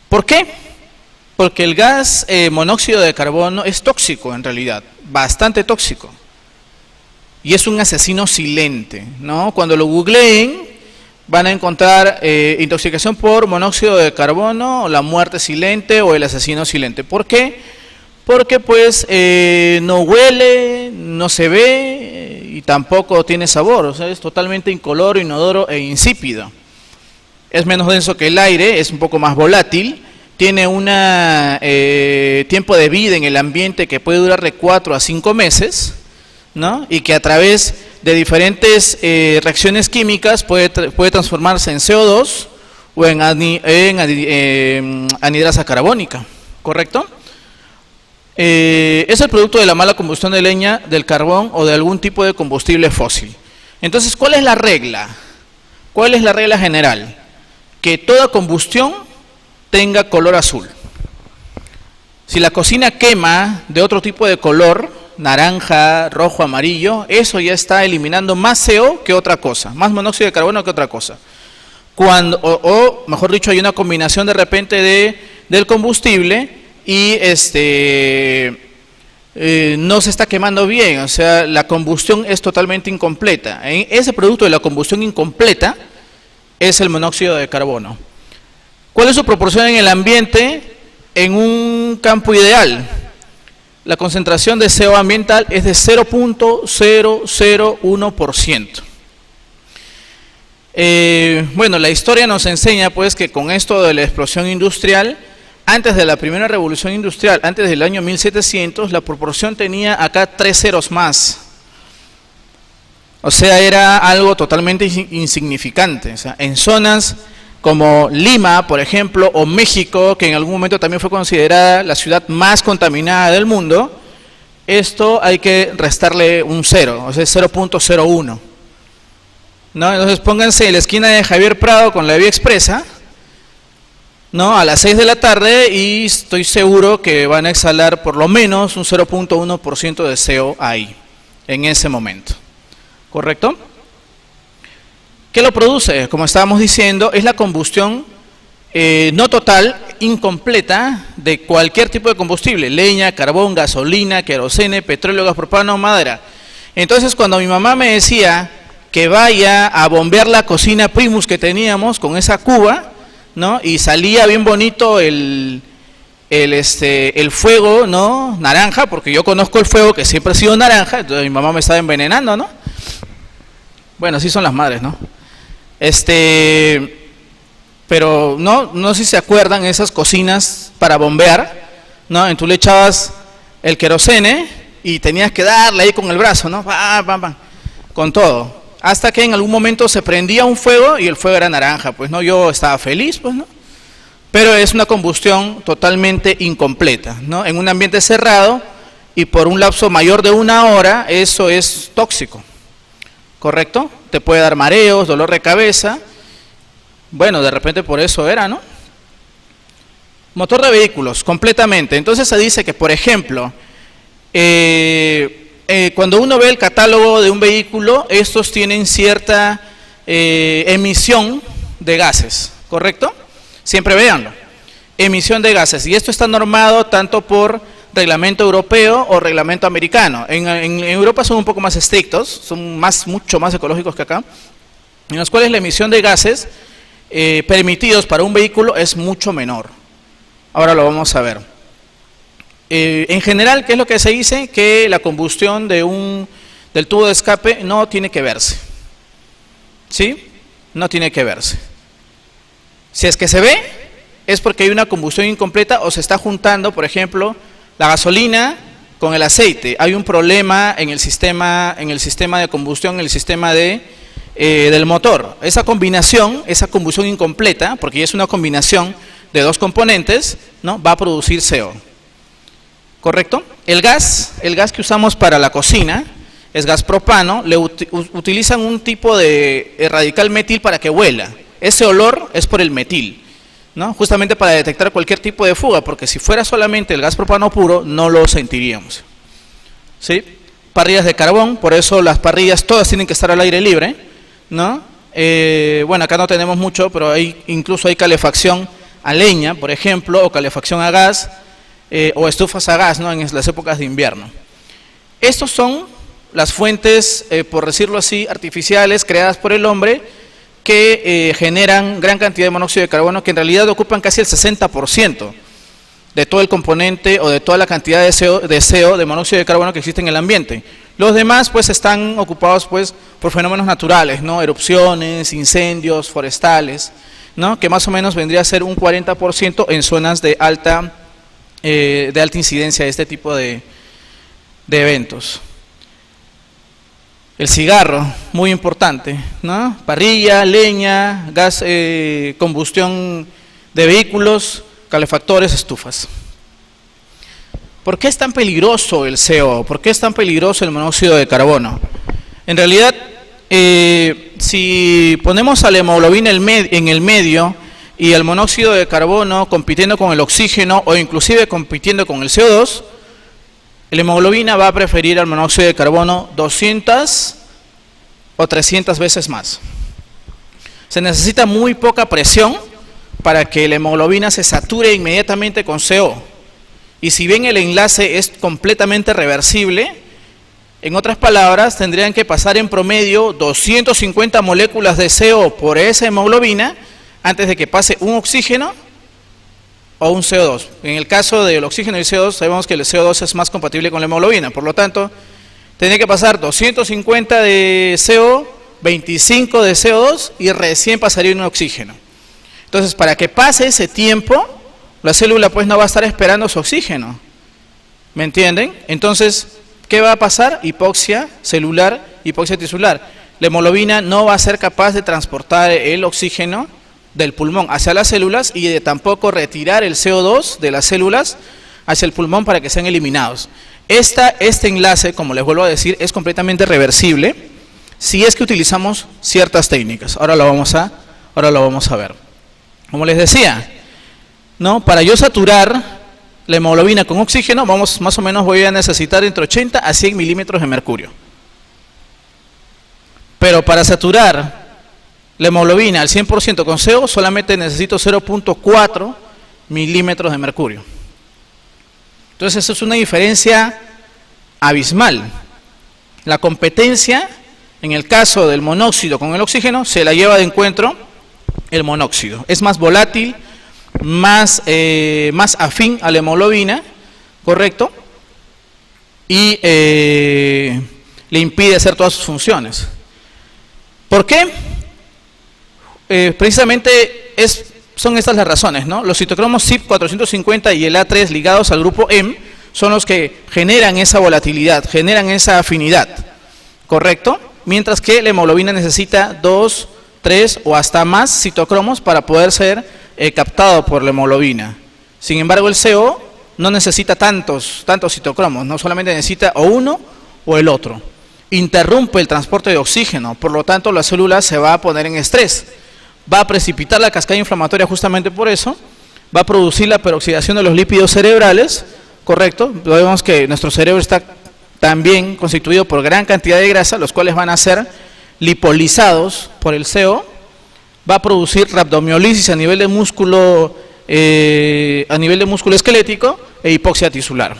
¿Por qué? Porque el gas monóxido de carbono es tóxico en realidad, bastante tóxico. Y es un asesino silente, ¿no? Cuando lo googleen van a encontrar intoxicación por monóxido de carbono, o la muerte silente o el asesino silente. ¿Por qué? Porque pues no huele, no se ve y tampoco tiene sabor, o sea, es totalmente incoloro, inodoro e insípido. Es menos denso que el aire, es un poco más volátil, tiene un tiempo de vida en el ambiente que puede durar de 4 a 5 meses, ¿no? Y que a través de diferentes reacciones químicas puede transformarse en CO2 o en anhidrasa carbónica, ¿correcto? Es el producto de la mala combustión de leña, del carbón o de algún tipo de combustible fósil. Entonces, ¿cuál es la regla? ¿Cuál es la regla general? Que toda combustión tenga color azul. Si la cocina quema de otro tipo de color, naranja, rojo, amarillo, eso ya está eliminando más CO que otra cosa, más monóxido de carbono que otra cosa. O mejor dicho, hay una combinación de repente del combustible y no se está quemando bien, o sea, la combustión es totalmente incompleta. Ese producto de la combustión incompleta es el monóxido de carbono. ¿Cuál es su proporción en el ambiente en un campo ideal? La concentración de CO ambiental es de 0.001%. Bueno, la historia nos enseña pues que con esto de la explosión industrial, antes de la primera revolución industrial, antes del año 1700, la proporción tenía acá 3 ceros más. O sea, era algo totalmente insignificante. O sea, en zonas como Lima, por ejemplo, o México, que en algún momento también fue considerada la ciudad más contaminada del mundo, esto hay que restarle un 0, o sea, 0.01. ¿No? Entonces pónganse en la esquina de Javier Prado con la vía expresa, ¿no? A las 6 de la tarde y estoy seguro que van a exhalar por lo menos un 0.1% de CO ahí, en ese momento. ¿Correcto? ¿Qué lo produce? Como estábamos diciendo, es la combustión no total, incompleta, de cualquier tipo de combustible: leña, carbón, gasolina, querosene, petróleo, gas propano, madera. Entonces, cuando mi mamá me decía que vaya a bombear la cocina Primus que teníamos con esa cuba, ¿no? Y salía bien bonito el fuego, ¿no? Naranja, porque yo conozco el fuego que siempre ha sido naranja, entonces mi mamá me estaba envenenando, ¿no? Bueno, así son las madres, ¿no? Pero no sé si se acuerdan esas cocinas para bombear, ¿no? Entonces tú le echabas el querosene y tenías que darle ahí con el brazo, ¿no? Pam, pam, pam, con todo. Hasta que en algún momento se prendía un fuego y el fuego era naranja, pues no, yo estaba feliz, pues no. Pero es una combustión totalmente incompleta, ¿no? En un ambiente cerrado y por un lapso mayor de 1 hora, eso es tóxico, ¿correcto? Te puede dar mareos, dolor de cabeza. Bueno, de repente por eso era, ¿no? Motor de vehículos, completamente. Entonces se dice que, por ejemplo, cuando uno ve el catálogo de un vehículo, estos tienen cierta emisión de gases, ¿correcto? Siempre véanlo. Emisión de gases. Y esto está normado tanto por reglamento europeo o reglamento americano. En Europa son un poco más estrictos, son mucho más ecológicos que acá, en los cuales la emisión de gases permitidos para un vehículo es mucho menor. Ahora lo vamos a ver. En general, ¿qué es lo que se dice? Que la combustión del tubo de escape no tiene que verse. ¿Sí? No tiene que verse. Si es que se ve, es porque hay una combustión incompleta o se está juntando, por ejemplo, la gasolina con el aceite. Hay un problema en el sistema de combustión, en el sistema del motor. Esa combinación, esa combustión incompleta, porque ya es una combinación de dos componentes, ¿no? Va a producir CO. ¿Correcto? El gas que usamos para la cocina es gas propano. Utilizan un tipo de radical metil para que huela. Ese olor es por el metil, ¿no? Justamente para detectar cualquier tipo de fuga, porque si fuera solamente el gas propano puro, no lo sentiríamos. ¿Sí? Parrillas de carbón, por eso las parrillas todas tienen que estar al aire libre, ¿no? Bueno, acá no tenemos mucho, pero incluso hay calefacción a leña, por ejemplo, o calefacción a gas, o estufas a gas, ¿no?, en las épocas de invierno. Estos son las fuentes, por decirlo así, artificiales, creadas por el hombre, que generan gran cantidad de monóxido de carbono, que en realidad ocupan casi el 60% de todo el componente o de toda la cantidad de CO, de monóxido de carbono que existe en el ambiente. Los demás pues están ocupados pues por fenómenos naturales, ¿no?, erupciones, incendios forestales, ¿no?, que más o menos vendría a ser un 40% en zonas de alta incidencia de este tipo de eventos. El cigarro, muy importante, ¿no?, parrilla, leña, gas, combustión de vehículos, calefactores, estufas. ¿Por qué es tan peligroso el CO? ¿Por qué es tan peligroso el monóxido de carbono? En realidad, si ponemos a la hemoglobina en el medio y el monóxido de carbono compitiendo con el oxígeno o inclusive compitiendo con el CO2, la hemoglobina va a preferir al monóxido de carbono 200 o 300 veces más. Se necesita muy poca presión para que la hemoglobina se sature inmediatamente con CO. Y si bien el enlace es completamente reversible, en otras palabras, tendrían que pasar en promedio 250 moléculas de CO por esa hemoglobina antes de que pase un oxígeno o un CO2. En el caso del oxígeno y el CO2, sabemos que el CO2 es más compatible con la hemoglobina, por lo tanto, tendría que pasar 250 de CO, 25 de CO2 y recién pasaría un oxígeno. Entonces, para que pase ese tiempo, la célula pues no va a estar esperando su oxígeno. ¿Me entienden? Entonces, ¿qué va a pasar? Hipoxia celular, hipoxia tisular. La hemoglobina no va a ser capaz de transportar el oxígeno del pulmón hacia las células y de tampoco retirar el CO2 de las células hacia el pulmón para que sean eliminados. Este enlace, como les vuelvo a decir, es completamente reversible si es que utilizamos ciertas técnicas. Ahora lo vamos a ver. Como les decía, ¿no?, para yo saturar la hemoglobina con oxígeno, más o menos voy a necesitar entre 80 a 100 milímetros de mercurio. Pero para saturar la hemoglobina al 100% con CO, solamente necesito 0.4 milímetros de mercurio. Entonces, eso es una diferencia abismal. La competencia, en el caso del monóxido con el oxígeno, se la lleva de encuentro el monóxido. Es más volátil, más afín a la hemoglobina, ¿correcto? Y le impide hacer todas sus funciones. ¿Por qué? Precisamente son estas las razones, ¿no? Los citocromos CYP450 y el A3 ligados al grupo M son los que generan esa volatilidad, generan esa afinidad, ¿correcto? Mientras que la hemoglobina necesita 2, 3 o hasta más citocromos para poder ser captado por la hemoglobina. Sin embargo, el CO no necesita tantos citocromos, no solamente necesita o uno o el otro. Interrumpe el transporte de oxígeno, por lo tanto la célula se va a poner en estrés. Va a precipitar la cascada inflamatoria justamente por eso, va a producir la peroxidación de los lípidos cerebrales, ¿correcto? Vemos que nuestro cerebro está también constituido por gran cantidad de grasa, los cuales van a ser lipolizados por el CO, va a producir rabdomiólisis a nivel de músculo esquelético e hipoxia tisular.